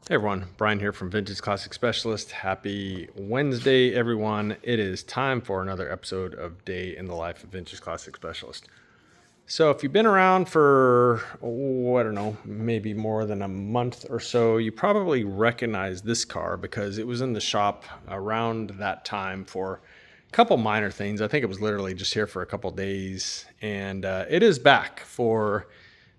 Hey everyone, Brian here from Vintage Classic Specialist. Happy Wednesday, everyone. It is time for another episode of Day in the Life of Vintage Classic Specialist. So if you've been around for, I don't know, maybe more than a month or so, you probably recognize this car because it was in the shop around that time for a couple minor things. I think it was literally just here for a couple days, and it is back for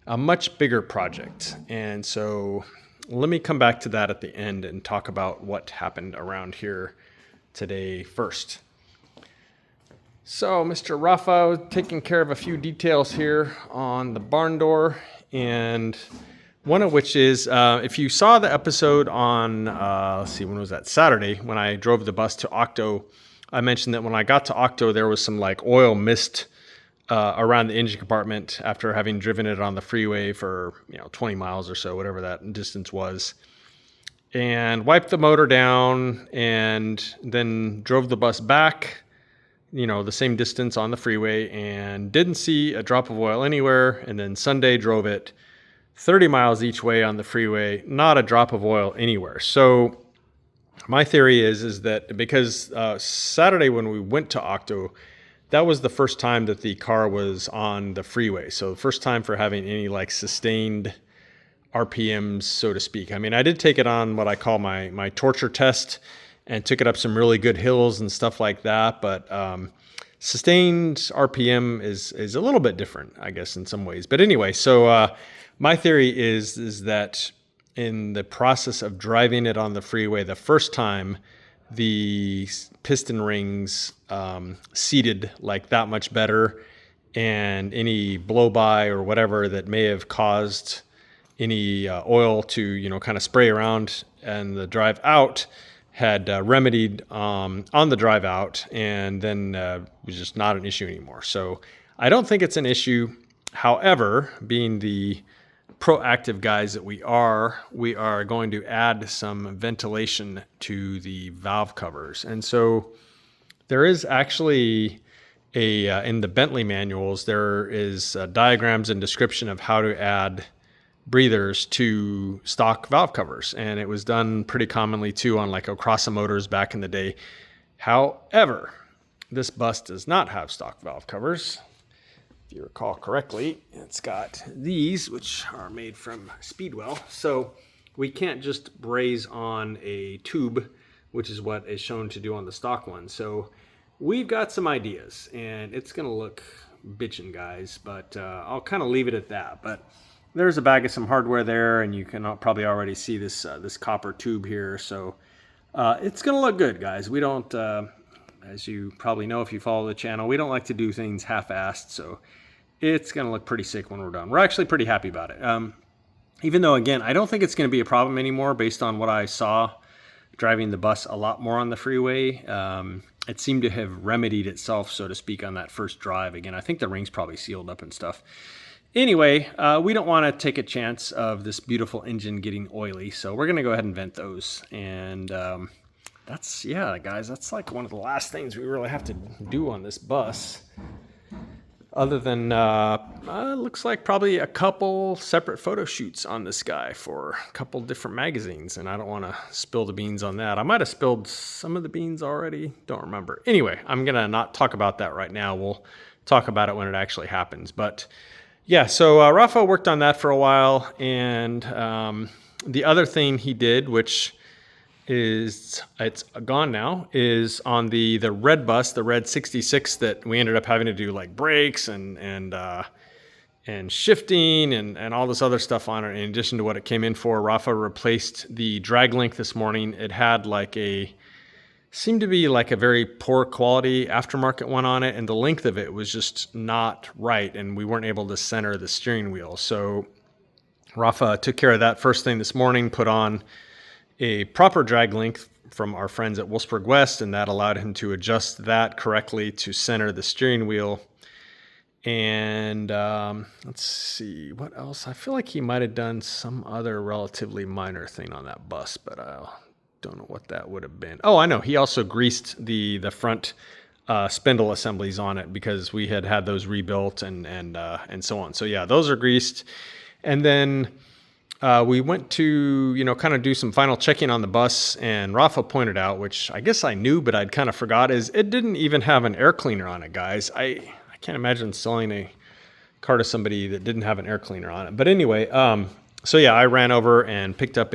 a much bigger project. And so let me come back to that at the end and talk about what happened around here today first. So Mr. Rafa was taking care of a few details here on the barn door, and one of which is, if you saw the episode on, let's see, when was that? Saturday, when I drove the bus to Octo, I mentioned that when I got to Octo, there was some like oil mist around the engine compartment after having driven it on the freeway for 20 miles or so, whatever that distance was, and wiped the motor down and then drove the bus back the same distance on the freeway and didn't see a drop of oil anywhere. And then Sunday drove it 30 miles each way on the freeway, not a drop of oil anywhere. So my theory is that because Saturday when we went to Octo, that was the first time that the car was on the freeway. So the first time for having any like sustained RPMs, so to speak. I mean, I did take it on what I call my torture test and took it up some really good hills and stuff like that. But sustained RPM is a little bit different, I guess, in some ways. But anyway, so my theory is that in the process of driving it on the freeway the first time, the piston rings seated like that much better, and any blow by or whatever that may have caused any oil to kind of spray around and the drive out had remedied on the drive out, and then was just not an issue anymore. So I don't think it's an issue. However, being the proactive guys that we are going to add some ventilation to the valve covers. And so there is actually in the Bentley manuals, there is diagrams and description of how to add breathers to stock valve covers. And it was done pretty commonly too on like Ocrasa motors back in the day. However, this bus does not have stock valve covers. If you recall correctly, it's got these, which are made from Speedwell. So we can't just braze on a tube, which is what is shown to do on the stock one. So we've got some ideas, and it's going to look bitchin', guys, but I'll kind of leave it at that. But there's a bag of some hardware there, and you can probably already see this this copper tube here. So it's going to look good, guys. We don't, as you probably know if you follow the channel, we don't like to do things half-assed. So it's going to look pretty sick when we're done. We're actually pretty happy about it. Even though, again, I don't think it's going to be a problem anymore based on what I saw driving the bus a lot more on the freeway. It seemed to have remedied itself, so to speak, on that first drive. Again, I think the ring's probably sealed up and stuff. Anyway, we don't want to take a chance of this beautiful engine getting oily, so we're going to go ahead and vent those. And yeah, guys, that's like one of the last things we really have to do on this bus. Other than, looks like probably a couple separate photo shoots on this guy for a couple different magazines, and I don't want to spill the beans on that. I might have spilled some of the beans already, don't remember. Anyway, I'm going to not talk about that right now. We'll talk about it when it actually happens. But yeah, so Rafa worked on that for a while, and the other thing he did, which it's gone now, is on the red bus, the red 66 that we ended up having to do like brakes and shifting and all this other stuff on it. In addition to what it came in for, Rafa replaced the drag link this morning. It had seemed to be like a very poor quality aftermarket one on it, and the length of it was just not right, and we weren't able to center the steering wheel. So Rafa took care of that first thing this morning, put on a proper drag length from our friends at Wolfsburg West, and that allowed him to adjust that correctly to center the steering wheel. And let's see, what else? I feel like he might have done some other relatively minor thing on that bus, but I don't know what that would have been. Oh, I know. He also greased the front spindle assemblies on it because we had those rebuilt and so on. So yeah, those are greased. And then we went to, kind of do some final checking on the bus, and Rafa pointed out, which I guess I knew, but I'd kind of forgot, is it didn't even have an air cleaner on it, guys. I can't imagine selling a car to somebody that didn't have an air cleaner on it. But anyway, so yeah, I ran over and picked up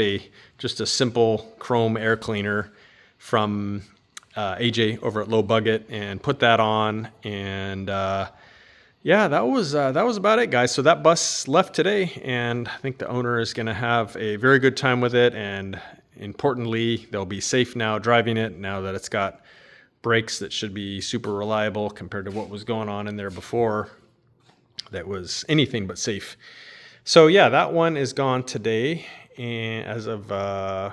just a simple chrome air cleaner from AJ over at Low Bucket and put that on, and yeah, that was about it, guys. So that bus left today, and I think the owner is going to have a very good time with it, and importantly, they'll be safe now driving it now that it's got brakes that should be super reliable compared to what was going on in there before that was anything but safe. So yeah, that one is gone today, and as of I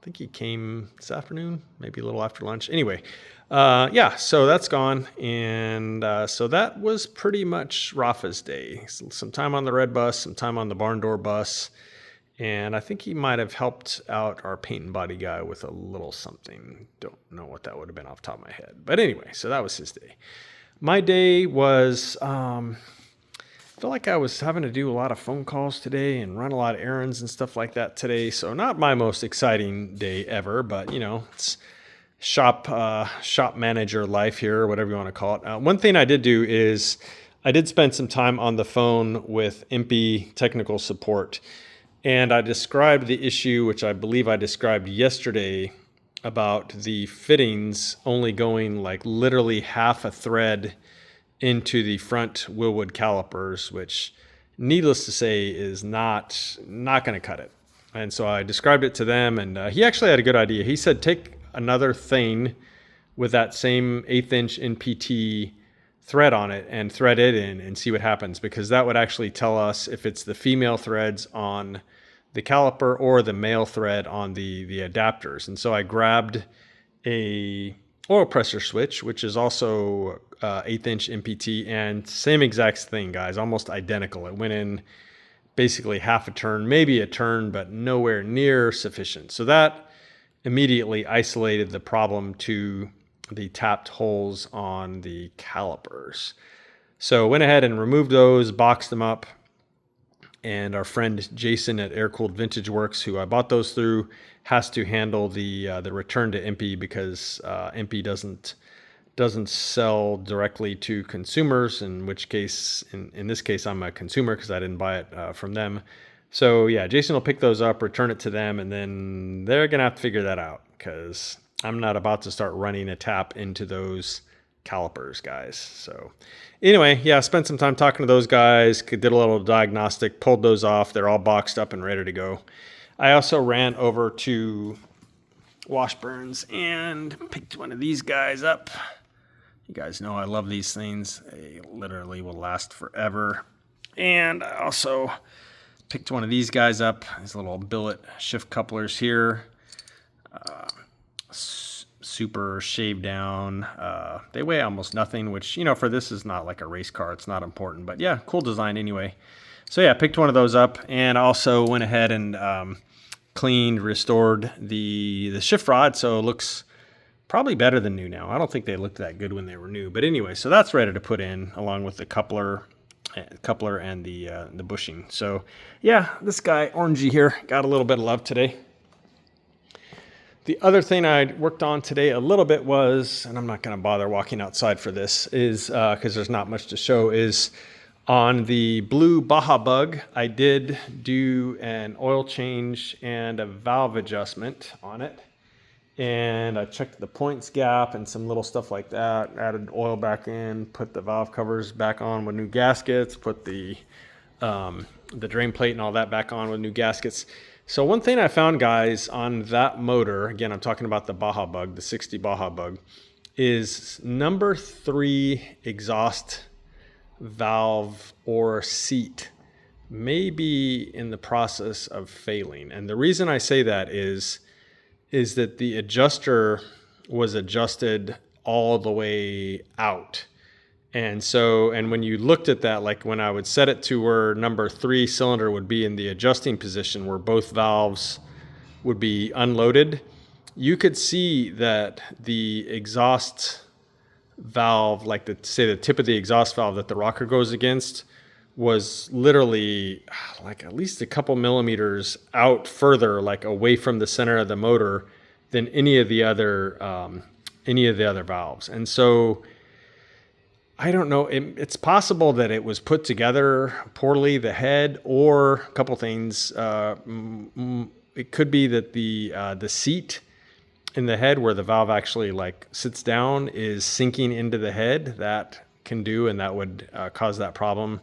think he came this afternoon, maybe a little after lunch. Anyway, yeah, so that's gone, and so that was pretty much Rafa's day. Some time on the red bus, some time on the Barndoor bus, and I think he might have helped out our paint and body guy with a little something. Don't know what that would have been off the top of my head, but anyway, so that was his day. My day was, I feel like I was having to do a lot of phone calls today and run a lot of errands and stuff like that today. So not my most exciting day ever, but it's shop manager life here, or whatever you want to call it. One thing I did do is I did spend some time on the phone with Empi technical support, and I described the issue, which I believe I described yesterday, about the fittings only going like literally half a thread into the front Wilwood calipers, which needless to say is not going to cut it. And so I described it to them, and he actually had a good idea. He said, take another thing with that same 1/8 inch NPT thread on it and thread it in and see what happens, because that would actually tell us if it's the female threads on the caliper or the male thread on the adapters. And so I grabbed a oil pressure switch, which is also 1/8 inch NPT, and same exact thing, guys, almost identical. It went in basically half a turn, maybe a turn, but nowhere near sufficient. So that immediately isolated the problem to the tapped holes on the calipers. So went ahead and removed those, boxed them up, and our friend Jason at Air Cooled Vintage Works, who I bought those through, has to handle the return to Empi, because Empi doesn't sell directly to consumers, in which case, in this case, I'm a consumer because I didn't buy it from them. So yeah, Jason will pick those up, return it to them, and then they're going to have to figure that out, because I'm not about to start running a tap into those calipers, guys. So anyway, yeah, spent some time talking to those guys, did a little diagnostic, pulled those off. They're all boxed up and ready to go. I also ran over to Washburns and picked one of these guys up. You guys know I love these things. They literally will last forever. And I also picked one of these guys up, these little billet shift couplers here. Super shaved down. They weigh almost nothing, which, for this is not like a race car. It's not important, but yeah, cool design anyway. So yeah, picked one of those up, and also went ahead and cleaned, restored the shift rod, so it looks probably better than new now. I don't think they looked that good when they were new, but anyway, so that's ready to put in along with the coupler and the bushing. So yeah, this guy orangey here got a little bit of love today. The other thing I worked on today a little bit was, and I'm not going to bother walking outside for this, is because there's not much to show, is on the blue Baja Bug, I did do an oil change and a valve adjustment on it. And I checked the points gap and some little stuff like that, added oil back in, put the valve covers back on with new gaskets, put the drain plate and all that back on with new gaskets. So one thing I found, guys, on that motor, again, I'm talking about the Baja Bug, the 60 Baja Bug, is number 3 exhaust valve or seat may be in the process of failing. And the reason I say that is that the adjuster was adjusted all the way out. And so, and when you looked at that, like when I would set it to where number 3 cylinder would be in the adjusting position where both valves would be unloaded, you could see that the exhaust valve, like say the tip of the exhaust valve that the rocker goes against, was literally like at least a couple millimeters out further, like away from the center of the motor than any of the other valves. And so I don't know. It's possible that it was put together poorly, the head, or a couple things. It could be that the seat in the head where the valve actually like sits down is sinking into the head. That can do, and that would cause that problem.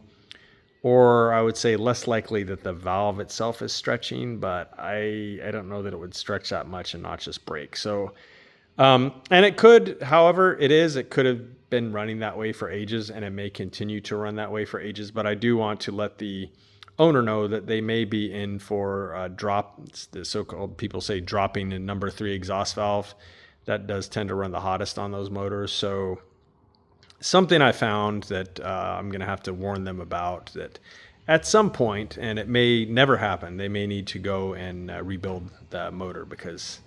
Or I would say less likely that the valve itself is stretching, but I don't know that it would stretch that much and not just break. So, and it could, however, it could have been running that way for ages, and it may continue to run that way for ages. But I do want to let the owner know that they may be in for the so-called, people say, dropping in number 3 exhaust valve. That does tend to run the hottest on those motors. So something I found that I'm going to have to warn them about, that at some point, and it may never happen, they may need to go and rebuild the motor because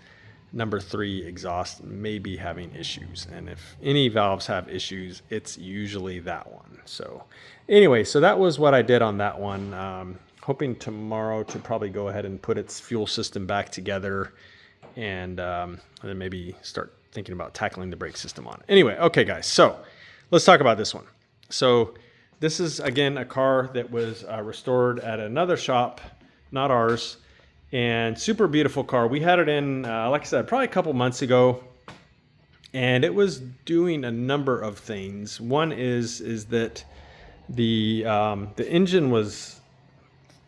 number 3 exhaust may be having issues. And if any valves have issues, it's usually that one. So anyway, so that was what I did on that one. Hoping tomorrow to probably go ahead and put its fuel system back together, and then maybe start thinking about tackling the brake system on it. Anyway, okay guys, so let's talk about this one. So this is, again, a car that was restored at another shop, not ours, and super beautiful car. We had it in, like I said, probably a couple months ago, and it was doing a number of things. One is that the engine was,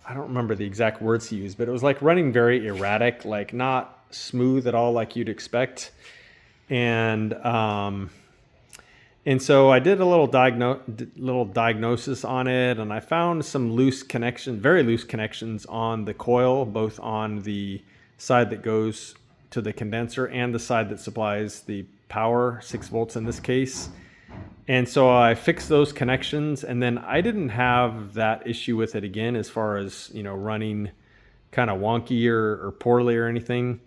I don't remember the exact words he used, but it was like running very erratic, like not smooth at all like you'd expect. And so I did a little diagnosis on it, and I found some very loose connections on the coil, both on the side that goes to the condenser and the side that supplies the power, 6 volts in this case. And so I fixed those connections, and then I didn't have that issue with it again as far as, running kind of wonky or poorly or anything.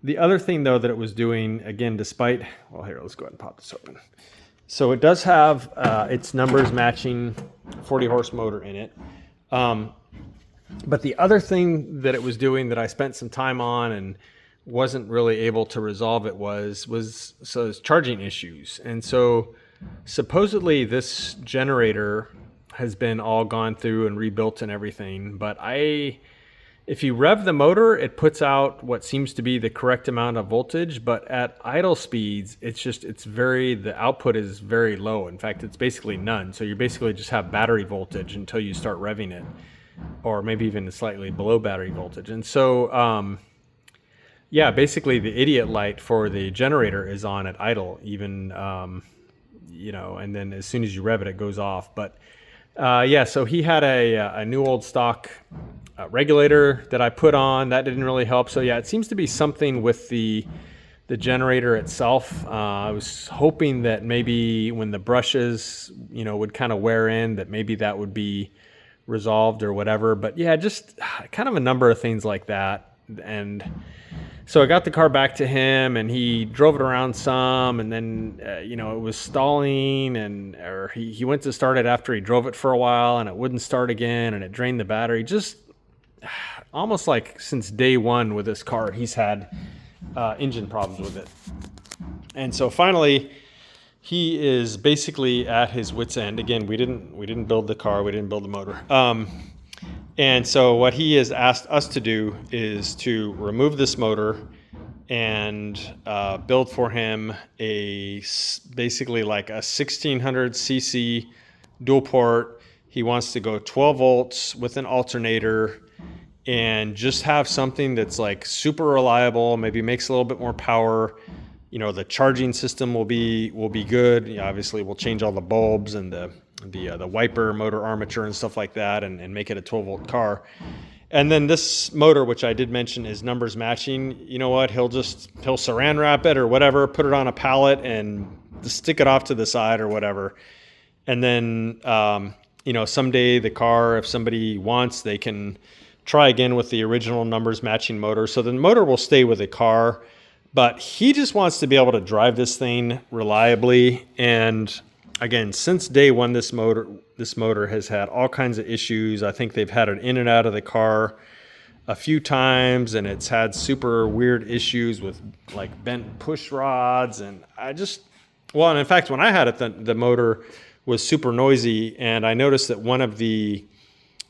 The other thing, though, that it was doing, again, despite, well, here, let's go ahead and pop this open. So it does have its numbers matching 40 horse motor in it. But the other thing that it was doing that I spent some time on and wasn't really able to resolve it was charging issues. And so supposedly this generator has been all gone through and rebuilt and everything, but if you rev the motor, it puts out what seems to be the correct amount of voltage, but at idle speeds, the output is very low. In fact, it's basically none. So you basically just have battery voltage until you start revving it, or maybe even slightly below battery voltage. And so, basically the idiot light for the generator is on at idle, even, and then as soon as you rev it, it goes off. But so he had a new old stock regulator that I put on. That didn't really help. So yeah, it seems to be something with the generator itself. I was hoping that maybe when the brushes, would kind of wear in, that maybe that would be resolved or whatever. But yeah, just kind of a number of things like that. And so I got the car back to him, and he drove it around some, and then it was stalling, or he went to start it after he drove it for a while, and it wouldn't start again, and it drained the battery. Just almost like since day one with this car, he's had engine problems with it. And so finally, he is basically at his wit's end. Again, we didn't build the car, we didn't build the motor. And so what he has asked us to do is to remove this motor and build for him basically like a 1600 cc dual port. He wants to go 12 volts with an alternator and just have something that's like super reliable, maybe makes a little bit more power. The charging system will be good. Obviously we'll change all the bulbs and the wiper motor armature and stuff like that, and make it a 12 volt car. And then this motor, which I did mention is numbers matching, you know what, he'll saran wrap it or whatever, put it on a pallet and stick it off to the side or whatever. And then, someday the car, if somebody wants, they can try again with the original numbers matching motor. So the motor will stay with the car, but he just wants to be able to drive this thing reliably. And again, since day one, this motor has had all kinds of issues. I think they've had it in and out of the car a few times, and it's had super weird issues with like bent push rods. And and in fact, when I had it, the motor was super noisy, and I noticed that one of the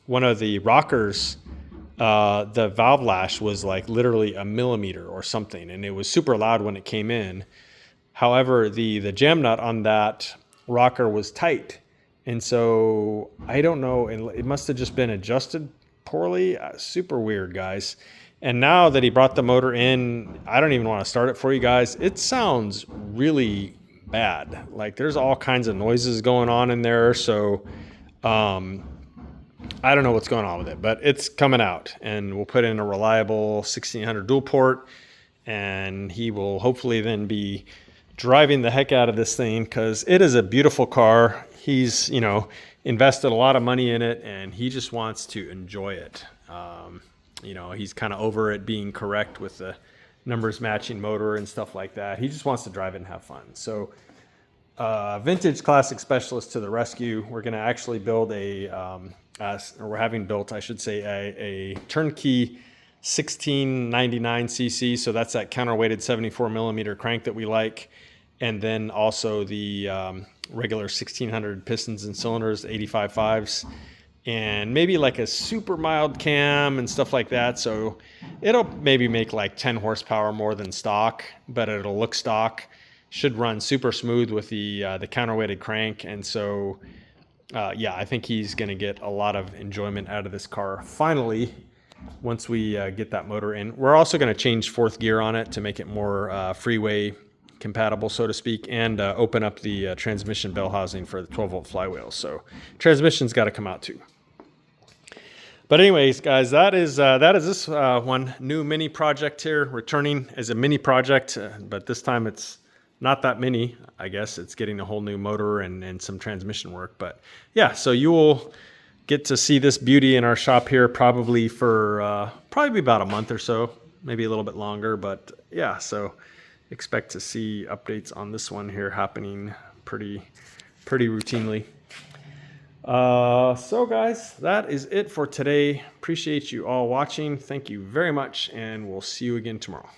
rockers, the valve lash was like literally a millimeter or something, and it was super loud when it came in. However, the jam nut on that rocker was tight, and so I don't know, it must have just been adjusted poorly. Super weird, guys. And now that he brought the motor in, I don't even want to start it for you guys. It sounds really bad. Like there's all kinds of noises going on in there. So I don't know what's going on with it, but it's coming out, and we'll put in a reliable 1600 dual port, and he will hopefully then be driving the heck out of this thing, because it is a beautiful car. He's, invested a lot of money in it, and he just wants to enjoy it. He's kind of over it being correct with the numbers matching motor and stuff like that. He just wants to drive it and have fun. So vintage classic specialist to the rescue. We're going to actually build we're having built, I should say, a turnkey 1699 cc. So that's that counterweighted 74 millimeter crank that we like. And then also the regular 1600 pistons and cylinders, 85.5s, and maybe like a super mild cam and stuff like that. So it'll maybe make like 10 horsepower more than stock, but it'll look stock. Should run super smooth with the counterweighted crank. And so, I think he's going to get a lot of enjoyment out of this car finally once we get that motor in. We're also going to change fourth gear on it to make it more freeway compatible, so to speak, and open up the transmission bell housing for the 12-volt flywheel. So transmission's got to come out too. But anyways, guys, that is this one new mini project here, returning as a mini project, but this time it's not that mini. I guess it's getting a whole new motor and some transmission work. But yeah, so you will get to see this beauty in our shop here probably for probably about a month or so, maybe a little bit longer. But yeah, so expect to see updates on this one here happening pretty routinely. So guys, that is it for today. Appreciate you all watching. Thank you very much, and we'll see you again tomorrow.